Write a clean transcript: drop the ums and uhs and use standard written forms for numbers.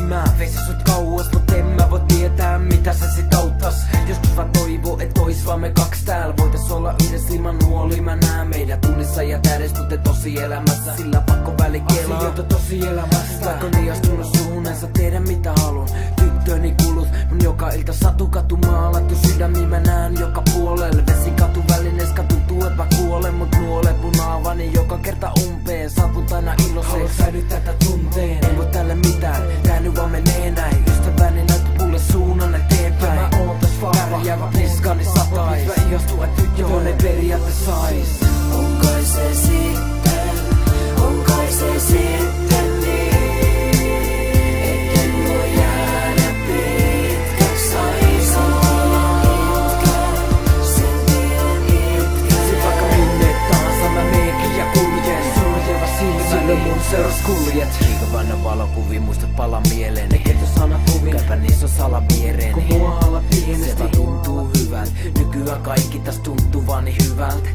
Mä veisin sut kauas, mut en mä voi tietää mitä se sit auttas. Joskus vaan toivo, et ois vaan me kaks täällä. Voitais olla yhdessä ilman huoli. Mä näen meidät unissa ja täydessä, kuten tosielämässä. Sillä pakko välikelaa asioita tosielämästä. Vaikka on astunut suunnensa, tehdä mitä haluun. Tyttöni kulut, mun joka ilta satukatu maalattu sydämiin mä näen joka puolelle. Vesikatu välineessä tuntuu et mä kuolen, mut nuole punaavani joka kerta umpeen. Saapun aina iloiseksi, haluan säilyttää tätä tunteen. En voi tälle mitään, tää nyt vaan menee näin. Ystäväni näyttää mulle suunnan eteenpäin. Mä oon täs vahva, pärjäävät niskani satais. Mä ihastua, et tyttöön ei periaatte sais. On kai se sitten, on kai se sitten niin, etten voi jäädä pitkäks aikaa itkeä, sen tien itkeä. Sit vaikka minne tahansa mä meenkin ja kuljen, suljeva silmä mun seuras kuljet. Liikavanna valokuvia muistot pala mieleen. Teketö sanat kuvin, käypä niissä on salaviereeni. Kun mua alla pienesti, se vaan tuntuu hyvältä. Nykyään kaikki täs tuntuu vaan niin hyvältä.